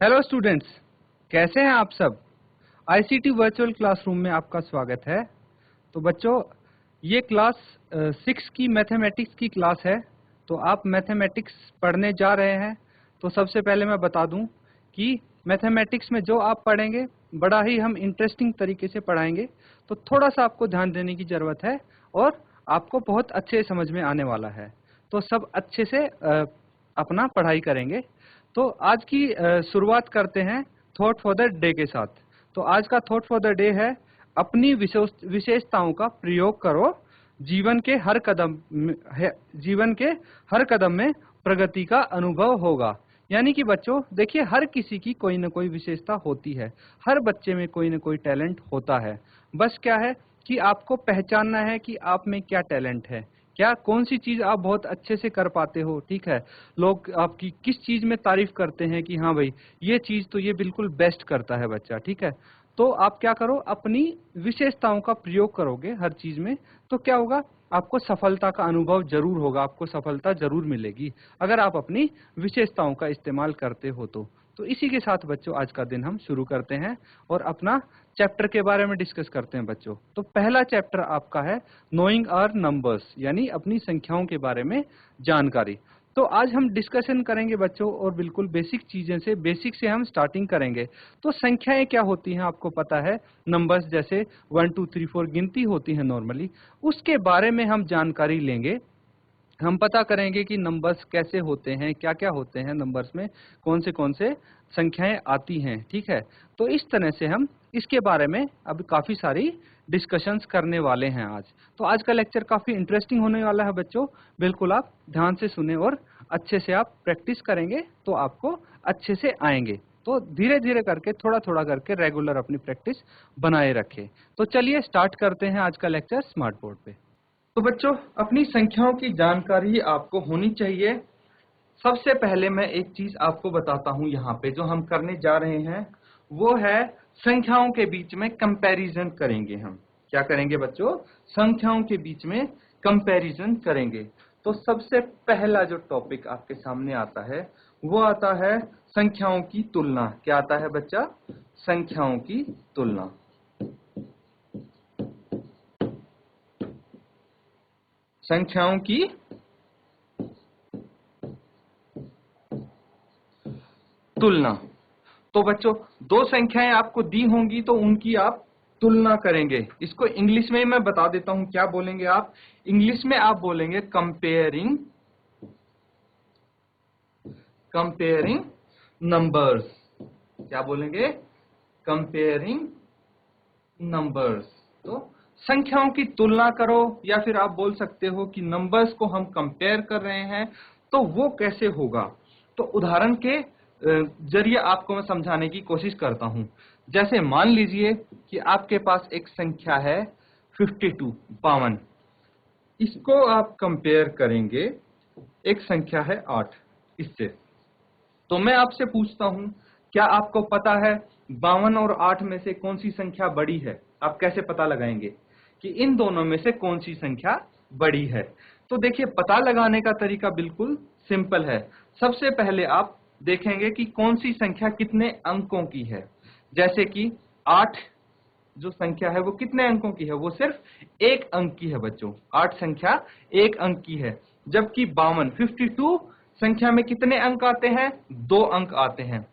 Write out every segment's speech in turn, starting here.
Hello students, कैसे हैं आप सब। आईसीटी वर्चुअल क्लासरूम में आपका स्वागत है। तो बच्चों, ये क्लास 6 की मैथमेटिक्स की क्लास है। तो आप मैथमेटिक्स पढ़ने जा रहे हैं। तो सबसे पहले मैं बता दूं कि मैथमेटिक्स में जो आप पढ़ेंगे बड़ा ही हम इंटरेस्टिंग तरीके से पढ़ाएंगे। तो थोड़ा सा आपको ध्यान देने की ज़रूरत है और आपको बहुत अच्छे समझ में आने वाला है। तो सब अच्छे से अपना पढ़ाई करेंगे। तो आज की शुरुआत करते हैं थॉट फॉर द डे के साथ। तो आज का थॉट फॉर द डे है, अपनी विशेषताओं का प्रयोग करो, जीवन के हर कदम में प्रगति का अनुभव होगा। यानी कि बच्चों देखिए, हर किसी की कोई ना कोई विशेषता होती है, हर बच्चे में कोई ना कोई टैलेंट होता है। बस क्या है कि आपको पहचानना है कि आप में क्या टैलेंट है, क्या कौन सी चीज आप बहुत अच्छे से कर पाते हो। ठीक है, लोग आपकी किस चीज में तारीफ करते हैं कि हाँ भाई ये चीज तो ये बिल्कुल बेस्ट करता है बच्चा। ठीक है, तो आप क्या करो, अपनी विशेषताओं का प्रयोग करोगे हर चीज में, तो क्या होगा, आपको सफलता का अनुभव जरूर होगा, आपको सफलता जरूर मिलेगी अगर आप अपनी विशेषताओं का इस्तेमाल करते हो। तो इसी के साथ बच्चों आज का दिन हम शुरू करते हैं और अपना चैप्टर के बारे में डिस्कस करते हैं बच्चों। तो पहला चैप्टर आपका है नोइंग आवर नंबर्स, यानी अपनी संख्याओं के बारे में जानकारी। तो आज हम डिस्कशन करेंगे बच्चों, और बिल्कुल बेसिक से हम स्टार्टिंग करेंगे। तो संख्याएं क्या होती हैं आपको पता है, नंबर्स जैसे 1 2 3 4 गिनती होती है नॉर्मली, उसके बारे में हम जानकारी लेंगे। हम पता करेंगे कि नंबर्स कैसे होते हैं, क्या क्या होते हैं नंबर्स में, कौन से संख्याएं आती हैं। ठीक है, तो इस तरह से हम इसके बारे में अब काफी सारी डिस्कशंस करने वाले हैं आज। तो आज का लेक्चर काफी इंटरेस्टिंग होने वाला है बच्चों, बिल्कुल आप ध्यान से सुने और अच्छे से आप प्रैक्टिस करेंगे तो आपको अच्छे से आएंगे। तो धीरे धीरे करके, थोड़ा थोड़ा करके रेगुलर अपनी प्रैक्टिस बनाए रखें। तो चलिए स्टार्ट करते हैं आज का लेक्चर स्मार्ट बोर्ड पे। तो बच्चों, अपनी संख्याओं की जानकारी आपको होनी चाहिए। सबसे पहले मैं एक चीज आपको बताता हूं, यहाँ पे जो हम करने जा रहे हैं वो है संख्याओं के बीच में कंपैरिजन करेंगे। हम क्या करेंगे बच्चों, संख्याओं के बीच में कंपैरिजन करेंगे। तो सबसे पहला जो टॉपिक आपके सामने आता है वो आता है संख्याओं की तुलना। क्या आता है बच्चा, संख्याओं की तुलना। संख्याओं की तुलना। तो बच्चों, दो संख्याएं आपको दी होंगी तो उनकी आप तुलना करेंगे। इसको इंग्लिश में मैं बता देता हूं, क्या बोलेंगे आप, इंग्लिश में आप बोलेंगे कंपेयरिंग नंबर्स। क्या बोलेंगे, कंपेयरिंग नंबर्स। तो संख्याओं की तुलना करो, या फिर आप बोल सकते हो कि नंबर्स को हम कंपेयर कर रहे हैं, तो वो कैसे होगा। तो उदाहरण के जरिए आपको मैं समझाने की कोशिश करता हूं। जैसे मान लीजिए कि आपके पास एक संख्या है 52, 52। इसको आप कंपेयर करेंगे एक संख्या है 8 इससे। तो मैं आपसे पूछता हूं, क्या आपको पता है 52 और 8 में से कौन सी संख्या बड़ी है। आप कैसे पता लगाएंगे कि इन दोनों में से कौन सी संख्या बड़ी है। तो देखिए, पता लगाने का तरीका बिल्कुल सिंपल है। सबसे पहले आप देखेंगे कि कौन सी संख्या कितने अंकों की है। जैसे कि 8 जो संख्या है वो कितने अंकों की है, वो सिर्फ एक अंक की है बच्चों। 8 संख्या एक अंक की है, जबकि 52 संख्या में कितने अंक आते हैं, 2 अंक आते हैं।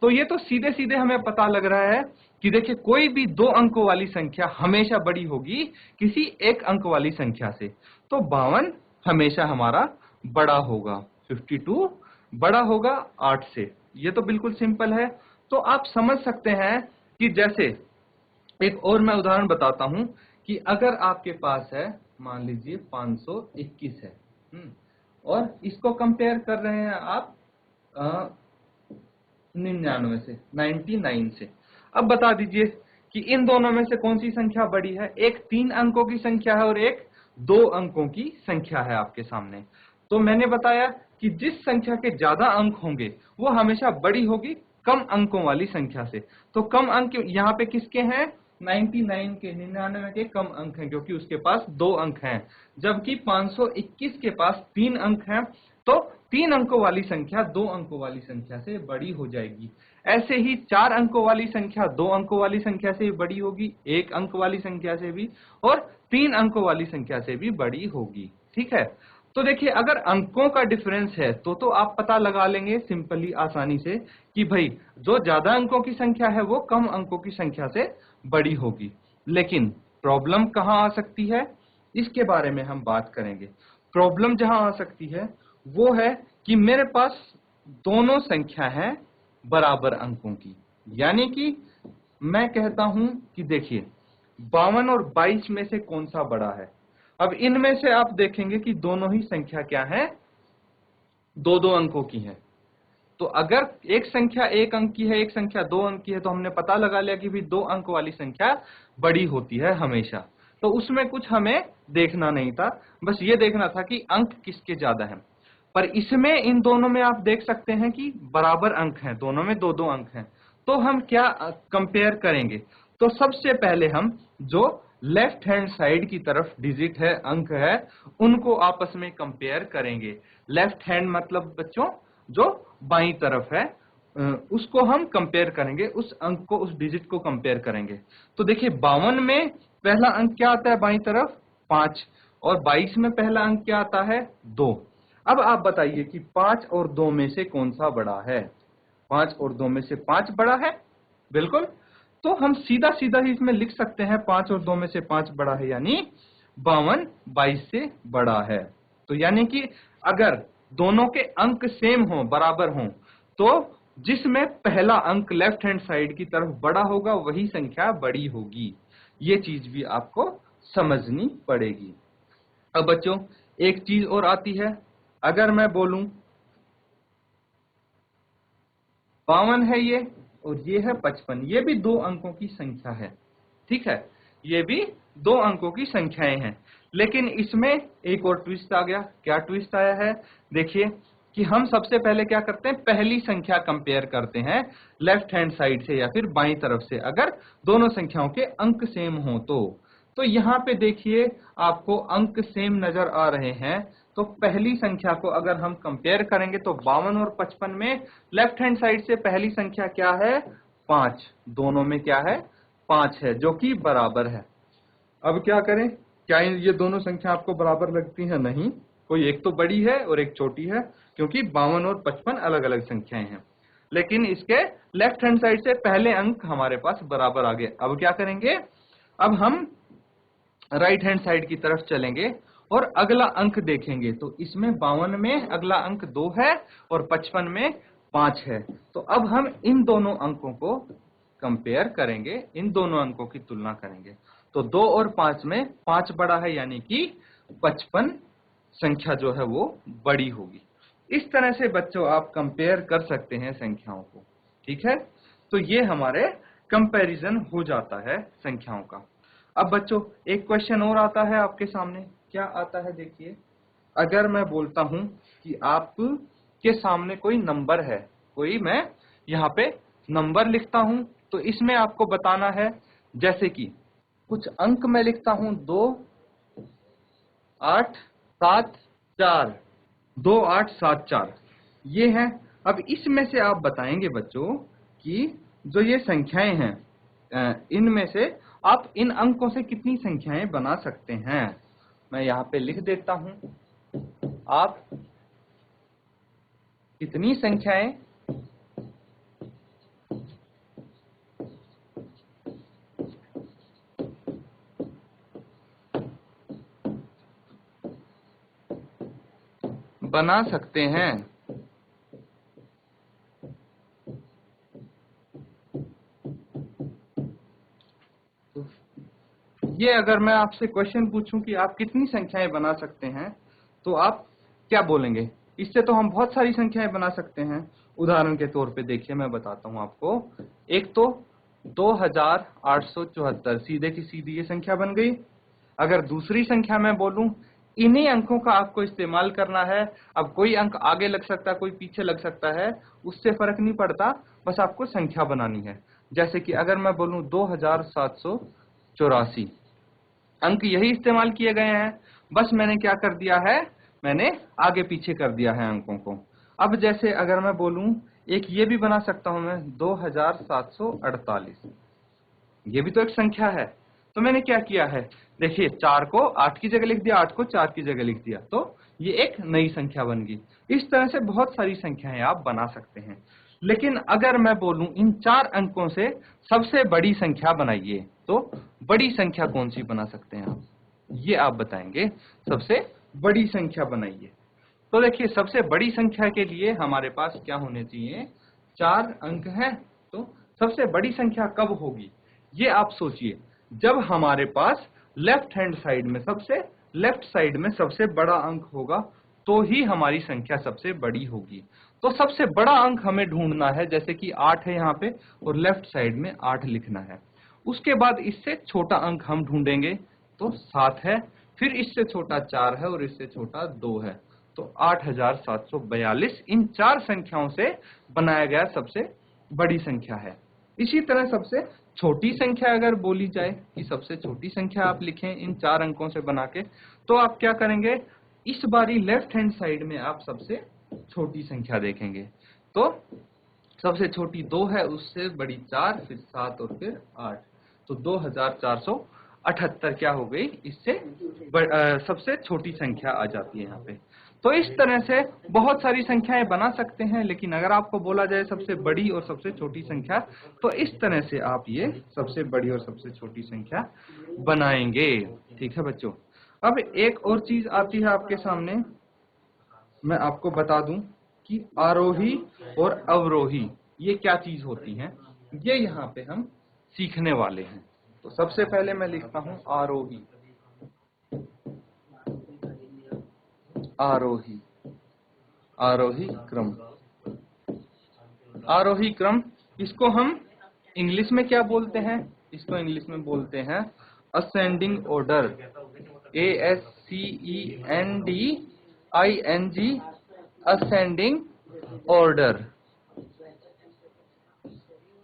तो ये तो सीधे सीधे हमें पता लग रहा है कि देखिए, कोई भी 2 अंकों वाली संख्या हमेशा बड़ी होगी किसी एक अंक वाली संख्या से। तो 52 हमेशा हमारा बड़ा होगा, 52 बड़ा होगा 8 से। ये तो बिल्कुल सिंपल है। तो आप समझ सकते हैं कि जैसे एक और मैं उदाहरण बताता हूं कि अगर आपके पास है, मान लीजिए 521 है, और इसको कंपेयर कर रहे हैं आप 99 से, 99 से। अब बता दीजिए कि इन दोनों में से कौन सी संख्या बड़ी है। एक 3 अंकों की संख्या है और एक 2 अंकों की संख्या है आपके सामने। तो मैंने बताया कि जिस संख्या के ज्यादा अंक होंगे वो हमेशा बड़ी होगी कम अंकों वाली संख्या से। तो कम अंक यहाँ पे किसके हैं, 99 के, 99 के कम अंक हैं क्योंकि उसके पास 2 अंक हैं, जबकि 521 के पास 3 अंक हैं। तो 3 अंकों वाली संख्या 2 अंकों वाली संख्या से बड़ी हो जाएगी। ऐसे ही 4 अंकों वाली संख्या 2 अंकों वाली संख्या से भी बड़ी होगी, 1 अंक वाली संख्या से भी, और 3 अंकों वाली संख्या से भी बड़ी होगी। ठीक है, तो देखिए अगर अंकों का डिफरेंस है तो आप पता लगा लेंगे सिंपली आसानी से कि भाई जो ज्यादा अंकों की संख्या है वो कम अंकों की संख्या से बड़ी होगी। लेकिन प्रॉब्लम कहाँ आ सकती है, इसके बारे में हम बात करेंगे। प्रॉब्लम जहां आ सकती है वो है कि मेरे पास दोनों संख्या है बराबर अंकों की, यानी कि मैं कहता हूं कि देखिए 52 और 22 में से कौन सा बड़ा है। अब इनमें से आप देखेंगे कि दोनों ही संख्या क्या है, 2-2 अंकों की है। तो अगर एक संख्या 1 अंक की है, एक संख्या 2 अंक की है, तो हमने पता लगा लिया कि भाई 2 अंक वाली संख्या बड़ी होती है हमेशा। तो उसमें कुछ हमें देखना नहीं था, बस ये देखना था कि अंक किसके ज्यादा हैं। पर इसमें इन दोनों में आप देख सकते हैं कि बराबर अंक हैं, दोनों में 2-2 अंक हैं। तो हम क्या कंपेयर करेंगे, तो सबसे पहले हम जो लेफ्ट हैंड साइड की तरफ डिजिट है, अंक है, उनको आपस में कंपेयर करेंगे। लेफ्ट हैंड मतलब बच्चों जो बाईं तरफ है, उसको हम कंपेयर करेंगे, उस अंक को, उस डिजिट को कंपेयर करेंगे। तो देखिए 52 में पहला अंक क्या आता है बाईं तरफ, 5, और 22 में पहला अंक क्या आता है, 2। अब आप बताइए कि 5 और 2 में से कौन सा बड़ा है। 5 और 2 में से 5 बड़ा है, बिल्कुल। तो हम सीधा सीधा ही इसमें लिख सकते हैं 5 और 2 में से 5 बड़ा है, यानी 52 22 से बड़ा है। तो यानी कि अगर दोनों के अंक सेम हो, बराबर हो, तो जिसमें पहला अंक लेफ्ट हैंड साइड की तरफ बड़ा होगा वही संख्या बड़ी होगी। ये चीज भी आपको समझनी पड़ेगी। अब बच्चों एक चीज और आती है, अगर मैं बोलूं 52 है ये, और ये है 55, ये भी 2 अंकों की संख्या है। ठीक है, ये भी 2 अंकों की संख्याएं हैं। लेकिन इसमें एक और ट्विस्ट आ गया। क्या ट्विस्ट आया है, देखिए कि हम सबसे पहले क्या करते हैं, पहली संख्या कंपेयर करते हैं लेफ्ट हैंड साइड से या फिर बाईं तरफ से, अगर दोनों संख्याओं के अंक सेम हो तो यहाँ पे देखिए आपको अंक सेम नजर आ रहे हैं। तो पहली संख्या को अगर हम कंपेयर करेंगे तो 52 और 55 में लेफ्ट हैंड साइड से पहली संख्या क्या है, 5, दोनों में क्या है, 5 है, जो कि बराबर है। अब क्या करें, क्या ये दोनों संख्या आपको बराबर लगती है, नहीं, कोई एक तो बड़ी है और एक छोटी है, क्योंकि 52 और 55 अलग अलग संख्याएं हैं। लेकिन इसके लेफ्ट हैंड साइड से पहले अंक हमारे पास बराबर आ गए। अब क्या करेंगे, अब हम राइट हैंड साइड की तरफ चलेंगे और अगला अंक देखेंगे। तो इसमें 52 में अगला अंक 2 है और 55 में 5 है। तो अब हम इन दोनों अंकों को कंपेयर करेंगे, इन दोनों अंकों की तुलना करेंगे। तो 2 और 5 में 5 बड़ा है, यानी कि 55 संख्या जो है वो बड़ी होगी। इस तरह से बच्चों आप कंपेयर कर सकते हैं संख्याओं को। ठीक है, तो ये हमारे कंपैरिजन हो जाता है संख्याओं का। अब बच्चों एक क्वेश्चन और आता है आपके सामने। क्या आता है, देखिए अगर मैं बोलता हूं कि आप के सामने कोई नंबर है, कोई मैं यहाँ पे नंबर लिखता हूं, तो इसमें आपको बताना है, जैसे कि कुछ अंक मैं लिखता हूं 2 8 7 4, 2 8 7 4, ये है। अब इसमें से आप बताएंगे बच्चों कि जो ये संख्याएं हैं, इनमें से आप इन अंकों से कितनी संख्याएं बना सकते हैं। मैं यहाँ पे लिख देता हूं, आप कितनी संख्याएं बना सकते हैं। ये अगर मैं आपसे क्वेश्चन पूछूं कि आप कितनी संख्याएं बना सकते हैं, तो आप क्या बोलेंगे। इससे तो हम बहुत सारी संख्याएं बना सकते हैं। उदाहरण के तौर पे देखिए मैं बताता हूं आपको। एक तो 2874, सीधे की सीधी ये संख्या बन गई। अगर दूसरी संख्या मैं बोलूं, इन्हीं अंकों का आपको इस्तेमाल करना है। अब कोई अंक आगे लग सकता है, कोई पीछे लग सकता है, उससे फर्क नहीं पड़ता, बस आपको संख्या बनानी है। जैसे कि अगर मैं बोलूं 2784, अंक यही इस्तेमाल किए गए हैं, बस मैंने क्या कर दिया है, मैंने आगे पीछे कर दिया है अंकों को। अब जैसे अगर मैं बोलूं एक ये भी बना सकता हूं मैं 2748, ये भी तो एक संख्या है। तो मैंने क्या किया है, देखिए 4 को 8 की जगह लिख दिया, 8 को 4 की जगह लिख दिया, तो ये एक नई संख्या बन गई। इस तरह से बहुत सारी संख्याएं आप बना सकते हैं। लेकिन अगर मैं बोलूं इन 4 अंकों से सबसे बड़ी संख्या बनाइए, तो बड़ी संख्या कौन सी बना सकते हैं आप, ये आप बताएंगे। सबसे बड़ी संख्या बनाइए। तो देखिए सबसे बड़ी संख्या के लिए हमारे पास क्या होने चाहिए, 4 अंक हैं। तो सबसे बड़ी संख्या कब होगी, ये आप सोचिए, जब हमारे पास लेफ्ट साइड में सबसे बड़ा अंक होगा, तो ही हमारी संख्या सबसे बड़ी होगी। तो सबसे बड़ा अंक हमें ढूंढना है, जैसे कि 8 है यहाँ पे और लेफ्ट साइड में 8 लिखना है। उसके बाद इससे छोटा अंक हम ढूंढेंगे, तो 7 है, फिर इससे छोटा 4 है और इससे छोटा 2 है, तो 8742 इन 4 संख्याओं से बनाया गया सबसे बड़ी संख्या है। इसी तरह सबसे छोटी संख्या अगर बोली जाए कि सबसे छोटी संख्या आप लिखें इन 4 अंकों से बना के, तो आप क्या करेंगे, इस बारी लेफ्ट हैंड साइड में आप सबसे छोटी संख्या देखेंगे। तो सबसे छोटी 2 है, उससे बड़ी 4, फिर 7 और फिर 8, तो 2478 क्या हो गई, इससे सबसे छोटी संख्या आ जाती है यहाँ पे। तो इस तरह से बहुत सारी संख्याएं बना सकते हैं, लेकिन अगर आपको बोला जाए सबसे बड़ी और सबसे छोटी संख्या, तो इस तरह से आप ये सबसे बड़ी और सबसे छोटी संख्या बनाएंगे। ठीक है बच्चों। अब एक और चीज आती है आपके सामने, मैं आपको बता दूं कि आरोही और अवरोही ये क्या चीज होती हैं, ये यहाँ पे हम सीखने वाले हैं। तो सबसे पहले मैं लिखता हूं आरोही, आरोही, आरोही क्रम, आरोही क्रम। इसको हम इंग्लिश में क्या बोलते हैं, इसको इंग्लिश में बोलते हैं ascending order, ASCENDING, ascending order,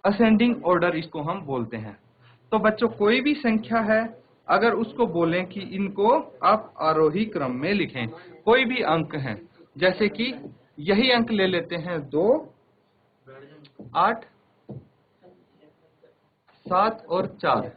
ascending order इसको हम बोलते हैं। तो बच्चों कोई भी संख्या है, अगर उसको बोलें कि इनको आप आरोही क्रम में लिखें, कोई भी अंक हैं, जैसे कि यही अंक ले लेते हैं 2, 8, 7 और 4,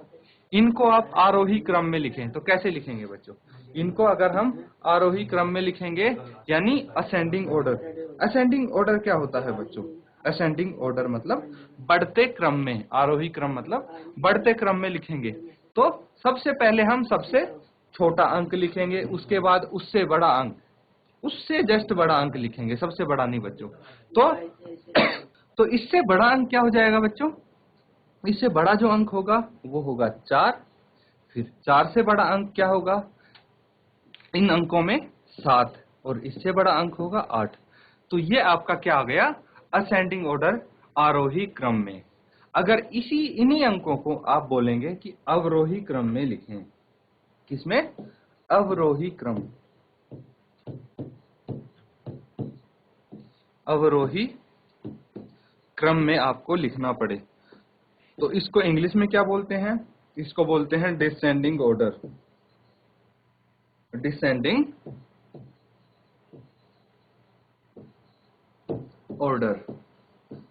इनको आप आरोही क्रम में लिखें, तो कैसे लिखेंगे बच्चों, इनको अगर हम आरोही क्रम में लिखेंगे यानी असेंडिंग ऑर्डर। असेंडिंग ऑर्डर क्या होता है बच्चों, असेंडिंग ऑर्डर मतलब बढ़ते क्रम में, आरोही क्रम मतलब बढ़ते क्रम में लिखेंगे। तो सबसे पहले हम सबसे छोटा अंक लिखेंगे, उसके बाद उससे बड़ा अंक, उससे जस्ट बड़ा अंक लिखेंगे, सबसे बड़ा नहीं बच्चों। तो इससे बड़ा अंक क्या हो जाएगा बच्चों, इससे बड़ा जो अंक होगा वो होगा 4, फिर 4 से बड़ा अंक क्या होगा इन अंकों में 7, और इससे बड़ा अंक होगा 8। तो ये आपका क्या आ गया, असेंडिंग ऑर्डर आरोही क्रम में। अगर इन्हीं अंकों को आप बोलेंगे कि अवरोही क्रम में लिखें, किसमें, अवरोही क्रम, अवरोही क्रम में आपको लिखना पड़े, तो इसको इंग्लिश में क्या बोलते हैं, इसको बोलते हैं डिसेंडिंग ऑर्डर, डिसेंडिंग ऑर्डर।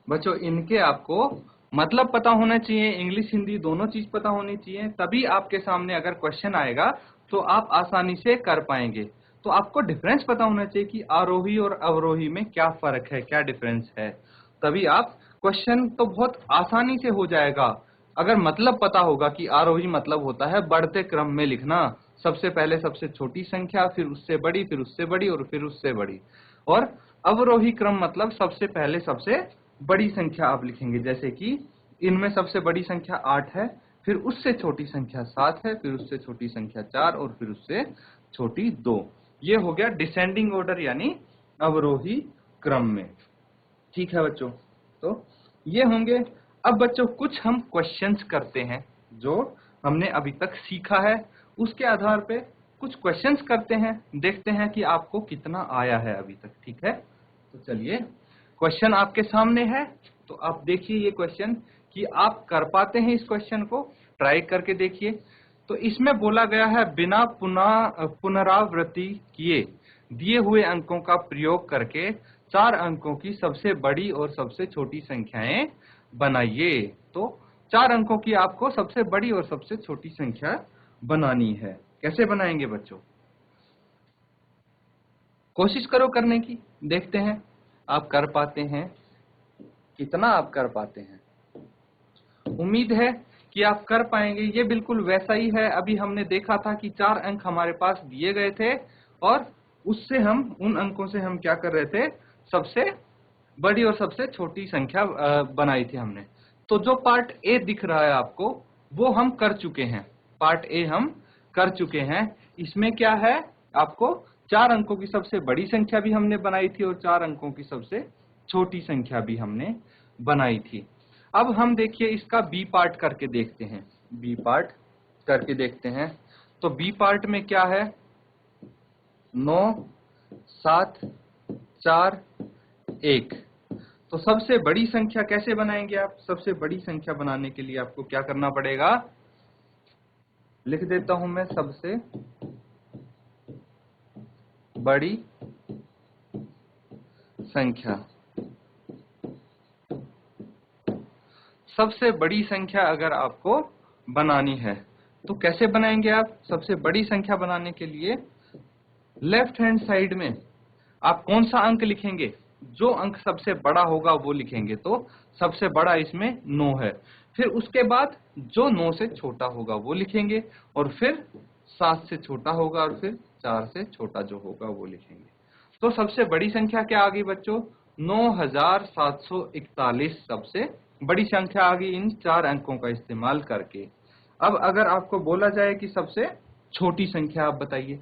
बच्चों इनके आपको मतलब पता होना चाहिए, इंग्लिश हिंदी दोनों चीज पता होनी चाहिए, तभी आपके सामने अगर क्वेश्चन आएगा तो आप आसानी से कर पाएंगे। तो आपको डिफरेंस पता होना चाहिए कि आरोही और अवरोही में क्या फर्क है, क्या डिफरेंस है, तभी आप क्वेश्चन तो बहुत आसानी से हो जाएगा। अगर मतलब पता होगा कि आरोही मतलब होता है बढ़ते क्रम में लिखना, सबसे पहले सबसे छोटी संख्या, फिर उससे बड़ी, फिर उससे बड़ी और फिर उससे बड़ी, और अवरोही क्रम मतलब सबसे पहले सबसे बड़ी संख्या आप लिखेंगे, जैसे कि इनमें सबसे बड़ी संख्या 8 है, फिर उससे छोटी संख्या 7 है, फिर उससे छोटी संख्या 4 और फिर उससे छोटी 2। ये हो गया डिसेंडिंग ऑर्डर यानी अवरोही क्रम में। ठीक है बच्चों, तो ये होंगे। अब बच्चों कुछ हम क्वेश्चंस करते हैं जो हमने अभी तक सीखा है, उसके आधार पे कुछ क्वेश्चंस करते हैं, देखते हैं कि आपको कितना आया है अभी तक। ठीक है, तो चलिए क्वेश्चन आपके सामने है, तो आप देखिए ये क्वेश्चन कि आप कर पाते हैं इस क्वेश्चन को, ट्राई करके देखिए। तो इसमें बोला गया है बिना पुनरावृत्ति किए दिए हुए अंकों का प्रयोग करके 4 अंकों की सबसे बड़ी और सबसे छोटी संख्याएं बनाइए। तो 4 अंकों की आपको सबसे बड़ी और सबसे छोटी संख्या बनानी है। कैसे बनाएंगे बच्चों? कोशिश करो करने की, देखते हैं आप कर पाते हैं, कितना आप कर पाते हैं। उम्मीद है कि आप कर पाएंगे। ये बिल्कुल वैसा ही है, अभी हमने देखा था कि 4 अंक हमारे पास दिए गए थे और उससे हम उन अंकों से हम क्या कर रहे थे, सबसे बड़ी और सबसे छोटी संख्या बनाई थी हमने। तो जो पार्ट ए दिख रहा है आपको, वो हम कर चुके हैं। पार्ट ए हम कर चुके हैं। इसमें क्या है, आपको 4 अंकों की सबसे बड़ी संख्या भी हमने बनाई थी और 4 अंकों की सबसे छोटी संख्या भी हमने बनाई थी। अब हम देखिए इसका बी पार्ट करके देखते हैं। बी पार्ट करके देखते हैं। तो बी पार्ट में क्या है, 9, 7, 4, 1। तो सबसे बड़ी संख्या कैसे बनाएंगे आप? सबसे बड़ी संख्या बनाने के लिए आपको क्या करना पड़ेगा, लिख देता हूं मैं, सबसे बड़ी संख्या। सबसे बड़ी संख्या अगर आपको बनानी है तो कैसे बनाएंगे आप? सबसे बड़ी संख्या बनाने के लिए लेफ्ट हैंड साइड में आप कौन सा अंक लिखेंगे? जो अंक सबसे बड़ा होगा वो लिखेंगे। तो सबसे बड़ा इसमें 9 है। फिर उसके बाद जो 9 से छोटा होगा वो लिखेंगे और फिर 7 से छोटा होगा और फिर 4 से छोटा जो होगा वो लिखेंगे। तो सबसे बड़ी संख्या क्या आ गई बच्चों? 9741 सबसे बड़ी संख्या आ गई इन 4 अंकों का इस्तेमाल करके। अब अगर आपको बोला जाए कि सबसे छोटी संख्या आप बताइए,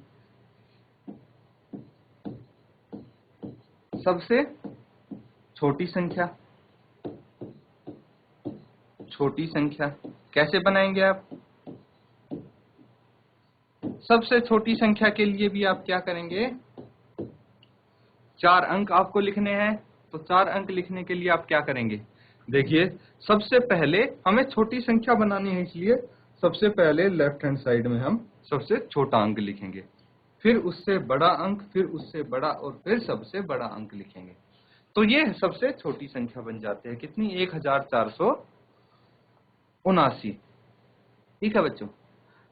सबसे छोटी संख्या। छोटी संख्या कैसे बनाएंगे आप? सबसे छोटी संख्या के लिए भी आप क्या करेंगे, 4 अंक आपको लिखने हैं। तो 4 अंक लिखने के लिए आप क्या करेंगे, देखिए सबसे पहले हमें छोटी संख्या बनानी है, इसलिए सबसे पहले लेफ्ट हैंड साइड में हम सबसे छोटा अंक लिखेंगे, फिर उससे बड़ा अंक, फिर उससे बड़ा और फिर सबसे बड़ा अंक लिखेंगे। तो ये सबसे छोटी संख्या बन जाते हैं कितनी, 1479। ठीक है बच्चों?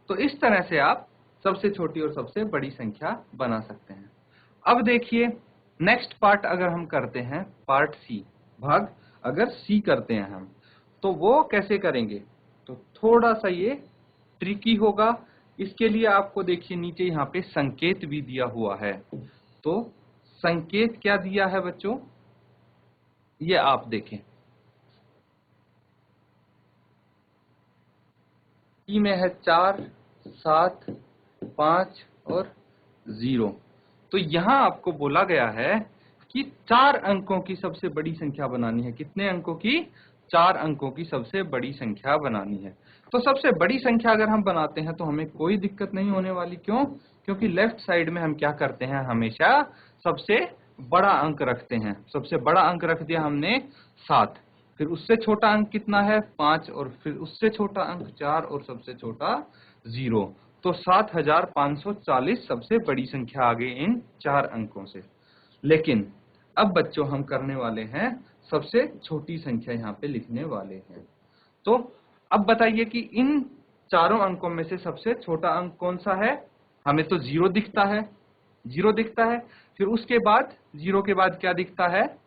तो इस तरह से आप सबसे छोटी और सबसे बड़ी संख्या बना सकते हैं। अब देखिए नेक्स्ट पार्ट अगर हम करते हैं, पार्ट सी, भाग अगर सी करते हैं हम, तो वो कैसे करेंगे? तो थोड़ा सा ये ट्रिकी होगा। इसके लिए आपको देखिए नीचे यहाँ पे संकेत भी दिया हुआ है। तो संकेत क्या दिया है बच्चों, ये आप देखें। ई में है 4, 7, 5 और 0। तो यहां आपको बोला गया है कि 4 अंकों की सबसे बड़ी संख्या बनानी है। कितने अंकों की? 4 अंकों की सबसे बड़ी संख्या बनानी है। तो सबसे बड़ी संख्या अगर हम बनाते हैं तो हमें कोई दिक्कत नहीं होने वाली। क्यों? क्योंकि लेफ्ट साइड में हम क्या करते हैं, हमेशा सबसे बड़ा अंक रखते हैं। सबसे बड़ा अंक रख दिया हमने 7, फिर उससे छोटा अंक कितना है, 5, और फिर उससे छोटा अंक 4 और सबसे छोटा 0। तो 7540 सबसे बड़ी संख्या आ गई इन 4 अंकों से। लेकिन अब बच्चों हम करने वाले हैं, सबसे छोटी संख्या यहाँ पे लिखने वाले हैं। तो अब बताइए कि इन चारों अंकों में से सबसे छोटा अंक कौन सा है? हमें तो 0 दिखता है। 0 दिखता है, फिर उसके बाद 0 के बाद क्या दिखता है,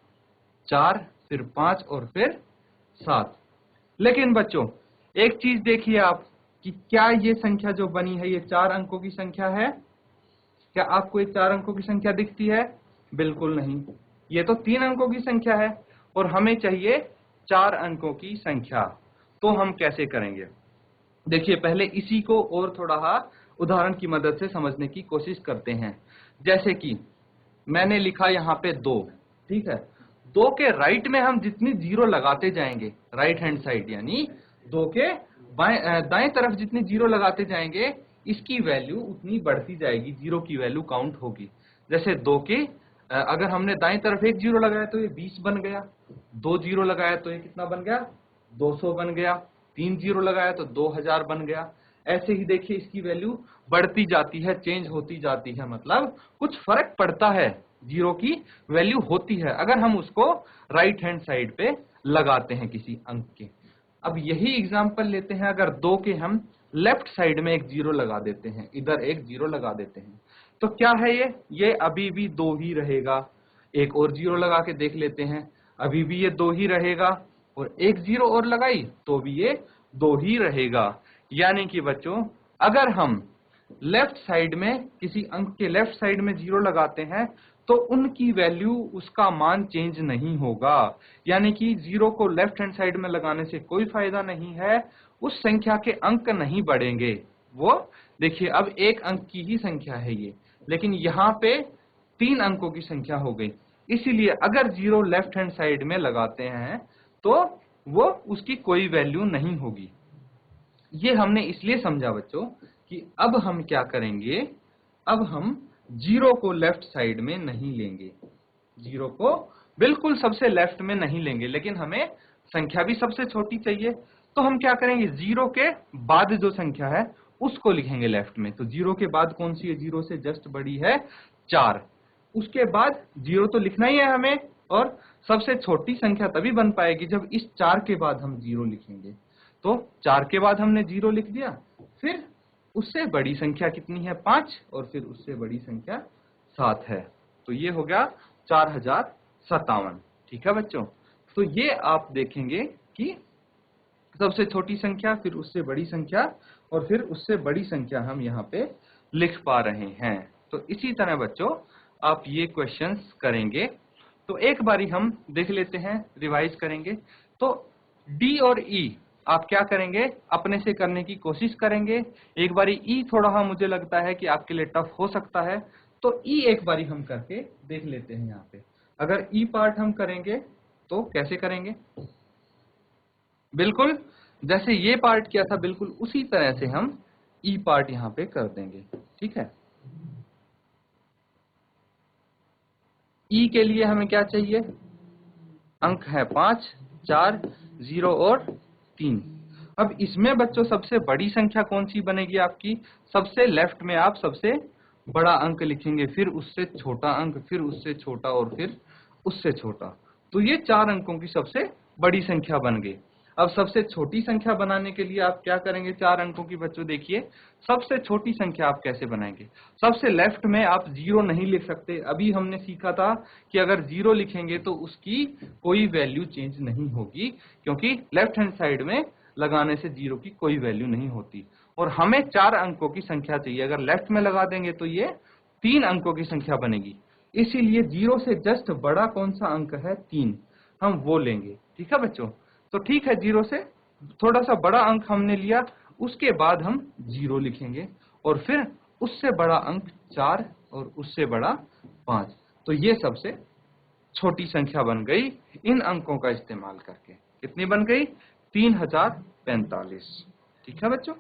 4, फिर 5 और फिर 7। लेकिन बच्चों एक चीज देखिए आप कि क्या ये संख्या जो बनी है ये 4 अंकों की संख्या है? क्या आपको ये 4 अंकों की संख्या दिखती है? बिल्कुल नहीं, ये तो 3 अंकों की संख्या है और हमें चाहिए 4 अंकों की संख्या। तो हम कैसे करेंगे? देखिए पहले इसी को और थोड़ा उदाहरण की मदद से समझने की कोशिश करते हैं। जैसे कि मैंने लिखा यहाँ पे 2, ठीक है। 2 के राइट में हम जितनी 0 लगाते जाएंगे, राइट हैंड साइड यानी 2 के दाएं तरफ जितनी 0 लगाते जाएंगे, इसकी वैल्यू उतनी बढ़ती जाएगी, 0 की वैल्यू काउंट होगी। जैसे 2 के अगर हमने दाएं तरफ 1 0 लगाया तो ये 20 बन गया, 2 0 लगाया तो ये कितना बन गया, 200 बन गया, 3 0 लगाया तो 2000 बन गया। ऐसे ही देखिए इसकी वैल्यू बढ़ती जाती है, चेंज होती जाती है, मतलब कुछ फर्क पड़ता है। जीरो की वैल्यू होती है अगर हम उसको राइट हैंड साइड पे लगाते हैं किसी अंक के। अब यही एग्जांपल लेते हैं, अगर 2 के हम लेफ्ट साइड में एक जीरो लगा देते हैं, इधर एक जीरो लगा देते हैं, तो क्या है ये अभी भी 2 ही रहेगा। एक और जीरो लगा के देख लेते हैं, अभी भी ये 2 ही रहेगा, और एक जीरो और लगाई तो भी ये 2 ही रहेगा। यानी कि बच्चों अगर हम लेफ्ट साइड में किसी अंक के लेफ्ट साइड में जीरो लगाते हैं तो उनकी वैल्यू, उसका मान चेंज नहीं होगा। यानी कि जीरो को लेफ्ट हैंड साइड में लगाने से कोई फायदा नहीं है, उस संख्या के अंक नहीं बढ़ेंगे। वो देखिए अब एक अंक की ही संख्या है ये, लेकिन यहाँ पे 3 अंकों की संख्या हो गई, इसीलिए अगर जीरो लेफ्ट हैंड साइड में लगाते हैं तो वो उसकी कोई वैल्यू नहीं होगी। ये हमने इसलिए समझा बच्चों कि अब हम क्या करेंगे, अब हम जीरो को लेफ्ट साइड में नहीं लेंगे, जीरो को बिल्कुल सबसे लेफ्ट में नहीं लेंगे, लेकिन हमें संख्या भी सबसे छोटी चाहिए। तो हम क्या करेंगे, जीरो के बाद जो संख्या है उसको लिखेंगे लेफ्ट में। तो जीरो के बाद कौन सी है, जीरो से जस्ट बड़ी है 4। उसके बाद जीरो तो लिखना ही है हमें, और सबसे छोटी संख्या तभी बन पाएगी जब इस 4 के बाद हम जीरो लिखेंगे। तो 4 के बाद हमने जीरो लिख दिया, फिर उससे बड़ी संख्या कितनी है 5, और फिर उससे बड़ी संख्या 7 है। तो ये हो गया 4057। ठीक है बच्चों, तो ये आप देखेंगे कि सबसे छोटी संख्या, फिर उससे बड़ी संख्या, और फिर उससे बड़ी संख्या हम यहाँ पे लिख पा रहे हैं। तो इसी तरह बच्चों आप ये क्वेश्चंस करेंगे। तो एक बारी हम देख लेते हैं, रिवाइज करेंगे। तो डी और ई आप क्या करेंगे, अपने से करने की कोशिश करेंगे। एक बारी ई थोड़ा मुझे लगता है कि आपके लिए टफ हो सकता है, तो ई एक बारी हम करके देख लेते हैं यहाँ पे। अगर ई पार्ट हम करेंगे तो कैसे करेंगे, बिल्कुल जैसे ये पार्ट किया था बिल्कुल उसी तरह से हम ई पार्ट यहाँ पे कर देंगे। ठीक है, ई के लिए हमें क्या चाहिए, अंक है 5, 4, 0 और 3। अब इसमें बच्चों सबसे बड़ी संख्या कौन सी बनेगी आपकी, सबसे लेफ्ट में आप सबसे बड़ा अंक लिखेंगे, फिर उससे छोटा अंक, फिर उससे छोटा, और फिर उससे छोटा। तो ये 4 अंकों की सबसे बड़ी संख्या बन गई। अब सबसे छोटी संख्या बनाने के लिए आप क्या करेंगे, 4 अंकों की बच्चों देखिए सबसे छोटी संख्या आप कैसे बनाएंगे। सबसे लेफ्ट में आप जीरो नहीं लिख सकते, अभी हमने सीखा था कि अगर जीरो लिखेंगे तो उसकी कोई वैल्यू चेंज नहीं होगी, क्योंकि लेफ्ट हैंड साइड में लगाने से जीरो की कोई वैल्यू नहीं होती। और हमें 4 अंकों की संख्या चाहिए, अगर लेफ्ट में लगा देंगे तो ये 3 अंकों की संख्या बनेगी। इसीलिए जीरो से जस्ट बड़ा कौन सा अंक है 3, हम वो लेंगे। ठीक है बच्चों, तो ठीक है, जीरो से थोड़ा सा बड़ा अंक हमने लिया, उसके बाद हम जीरो लिखेंगे, और फिर उससे बड़ा अंक 4 और उससे बड़ा 5। तो ये सबसे छोटी संख्या बन गई इन अंकों का इस्तेमाल करके। कितनी बन गई, 3045। ठीक है बच्चों,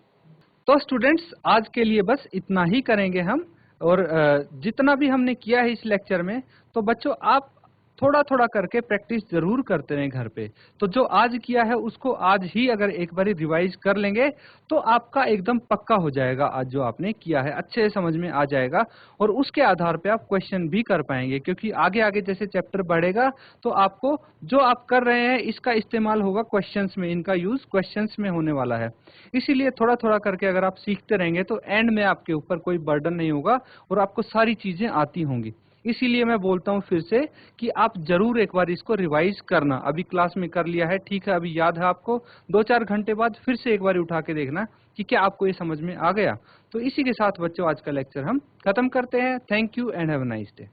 तो स्टूडेंट्स आज के लिए बस इतना ही करेंगे हम, और जितना भी हमने किया है इस लेक्चर में, तो बच्चों आप थोड़ा थोड़ा करके प्रैक्टिस जरूर करते रहें घर पे। तो जो आज किया है उसको आज ही अगर एक बारी रिवाइज कर लेंगे तो आपका एकदम पक्का हो जाएगा, आज जो आपने किया है अच्छे से समझ में आ जाएगा, और उसके आधार पे आप क्वेश्चन भी कर पाएंगे। क्योंकि आगे आगे जैसे चैप्टर बढ़ेगा तो आपको जो आप कर रहे हैं इसका इस्तेमाल होगा क्वेश्चंस में, इनका यूज क्वेश्चंस में होने वाला है। इसीलिए थोड़ा थोड़ा करके अगर आप सीखते रहेंगे तो एंड में आपके ऊपर कोई बर्डन नहीं होगा और आपको सारी चीजें आती होंगी। इसीलिए मैं बोलता हूँ फिर से कि आप जरूर एक बार इसको रिवाइज करना। अभी क्लास में कर लिया है, ठीक है, अभी याद है आपको, 2-4 घंटे बाद फिर से एक बार उठा के देखना कि क्या आपको ये समझ में आ गया। तो इसी के साथ बच्चों आज का लेक्चर हम खत्म करते हैं। Thank you and have a nice day.